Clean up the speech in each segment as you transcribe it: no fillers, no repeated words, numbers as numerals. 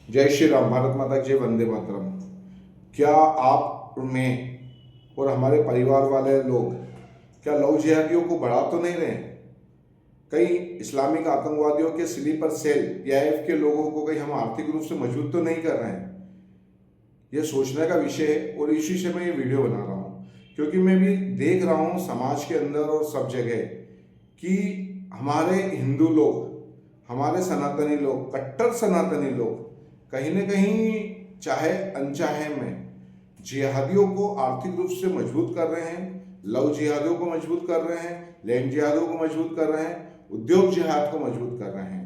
जय श्री राम, भारत माता की जय, वंदे मातरम। क्या आप में और हमारे परिवार वाले लोग क्या लव जिहादियों को बढ़ा तो नहीं रहे? कई इस्लामिक आतंकवादियों के स्लीपर सेल पीआईएफ के लोगों को कहीं हम आर्थिक रूप से मजबूत तो नहीं कर रहे हैं? ये सोचने का विषय है और इसी से मैं ये वीडियो बना रहा हूँ, क्योंकि मैं भी देख रहा हूँ समाज के अंदर और सब जगह कि हमारे हिंदू लोग, हमारे सनातनी लोग, कट्टर सनातनी लोग कहीं ना कहीं चाहे अनचाहे में जिहादियों को आर्थिक रूप से मजबूत कर रहे हैं, लव जिहादियों को मजबूत कर रहे हैं, लैंड जिहादियों को मजबूत कर रहे हैं, उद्योग जिहाद को मजबूत कर रहे हैं।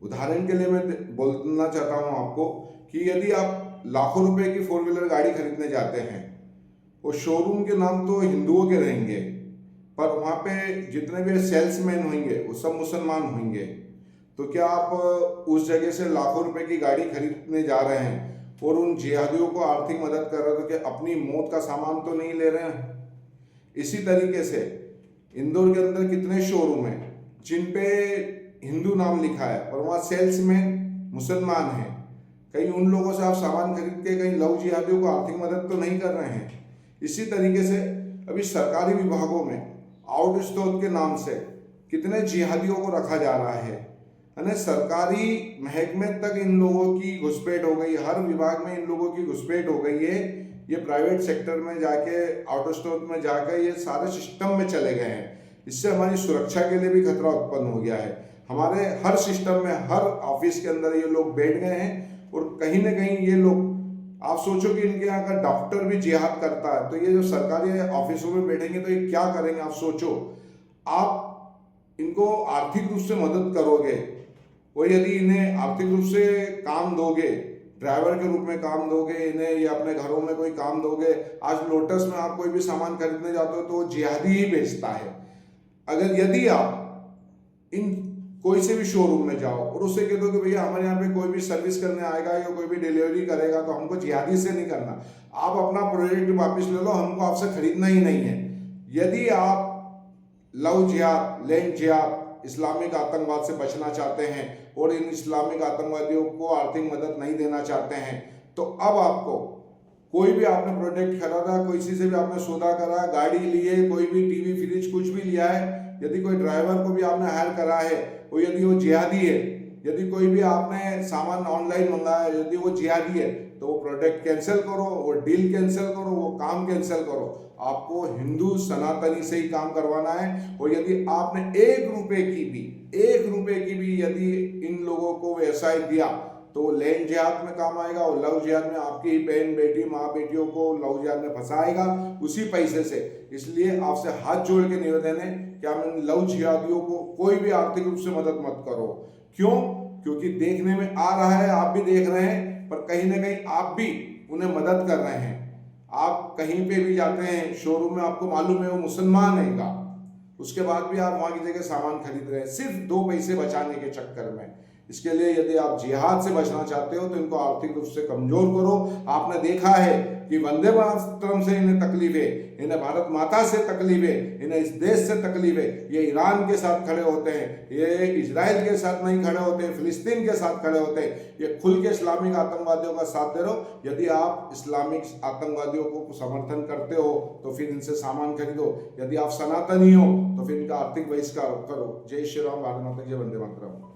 उदाहरण के लिए मैं बोलना चाहता हूं आपको कि यदि आप लाखों रुपए की फोर व्हीलर गाड़ी खरीदने जाते हैं, वो शोरूम के नाम तो हिंदुओं के रहेंगे, पर वहाँ पे जितने भी सेल्समैन होंगे वो सब मुसलमान होंगे। तो क्या आप उस जगह से लाखों रुपए की गाड़ी खरीदने जा रहे हैं और उन जिहादियों को आर्थिक मदद कर रहे हो, तो क्या अपनी मौत का सामान तो नहीं ले रहे हैं? इसी तरीके से इंदौर के अंदर कितने शोरूम हैं जिन पे हिंदू नाम लिखा है और वहाँ सेल्समैन मुसलमान हैं। कहीं उन लोगों से आप सामान खरीद के कहीं लव जिहादियों को आर्थिक मदद तो नहीं कर रहे हैं? इसी तरीके से अभी सरकारी विभागों में आउट स्टोर के नाम से कितने जिहादियों को रखा जा रहा है ना। सरकारी महकमे तक इन लोगों की घुसपैठ हो गई, हर विभाग में इन लोगों की घुसपैठ हो गई है। ये प्राइवेट सेक्टर में जाके, आउट स्टोर में जाकर ये सारे सिस्टम में चले गए हैं। इससे हमारी सुरक्षा के लिए भी खतरा उत्पन्न हो गया है। हमारे हर सिस्टम में, हर ऑफिस के अंदर ये लोग बैठ गए हैं और कहीं ना कहीं ये लोग, आप सोचो कि इनके यहाँ का डॉक्टर भी जिहाद करता है, तो ये जो सरकारी ऑफिसों में बैठेंगे तो ये क्या करेंगे? आप सोचो। आप इनको आर्थिक रूप से मदद करोगे और यदि इन्हें आर्थिक रूप से काम दोगे, ड्राइवर के रूप में काम दोगे इन्हें, या अपने घरों में कोई काम दोगे। आज लोटस में आप कोई भी सामान खरीदने जाते हो तो वो जिहादी ही बेचता है। अगर यदि आप इन कोई से भी शोरूम में जाओ और उससे कह दो कि भैया हमारे यहाँ पे कोई भी सर्विस करने आएगा या कोई भी डिलीवरी करेगा तो हमको जिहादी से नहीं करना, आप अपना प्रोडक्ट वापस ले लो, हमको आपसे खरीदना ही नहीं है। यदि आप लव जिहाद, लैंड जिहाद, इस्लामिक आतंकवाद से बचना चाहते हैं और इन इस्लामिक आतंकवादियों को आर्थिक मदद नहीं देना चाहते हैं, तो अब आपको कोई भी आपने प्रोडक्ट खरीदा, किसी से भी आपने सौदा करा, गाड़ी लिए, कोई भी टीवी फ्रिज कुछ भी लिया है, यदि कोई ड्राइवर को भी आपने हायर करा है और यदि वो जिहादी है, यदि कोई भी आपने सामान ऑनलाइन मंगाया है, यदि वो जिहादी है, तो वो प्रोडक्ट कैंसिल करो, वो डील कैंसिल करो, वो काम कैंसिल करो। आपको हिंदू सनातनी से ही काम करवाना है। और यदि आपने एक रुपए की भी यदि इन लोगों को व्यवसाय दिया तो लैंड जिहाद में काम आएगा और लव जिहाद में आपकी बहन बेटी, माँ बेटियों को लव जिहाद में फंसाएगा उसी पैसे से। इसलिए आपसे हाथ जोड़ के निवेदन है कि आप इन लव जिहादियों को कोई भी आर्थिक रूप से मदद मत करो। क्यों? क्योंकि देखने में आ रहा है, आप भी देख रहे हैं, पर कहीं ना कहीं आप भी उन्हें मदद कर रहे हैं। आप कहीं पे भी जाते हैं शोरूम में, आपको मालूम है वो मुसलमान है, उसके बाद भी आप वहां की जगह सामान खरीद रहे हैं सिर्फ दो पैसे बचाने के चक्कर में। इसके लिए यदि आप जिहाद से बचना चाहते हो तो इनको आर्थिक रूप से कमजोर करो। आपने देखा है कि वंदे मातरम से इन्हें तकलीफ है, इन्हें भारत माता से तकलीफ है, इन्हें इस देश से तकलीफ है। ये ईरान के साथ खड़े होते हैं, ये इजराइल के साथ नहीं खड़े होते, फिलिस्तीन के साथ खड़े होते हैं। ये खुल के इस्लामिक आतंकवादियों का साथ दे रहो। यदि आप इस्लामिक आतंकवादियों को समर्थन करते हो तो फिर इनसे सामान खरीदो, यदि आप सनातनी हो तो फिर इनका आर्थिक बहिष्कार करो। जय श्री राम, भारत माता की जय, वंदे मातरम।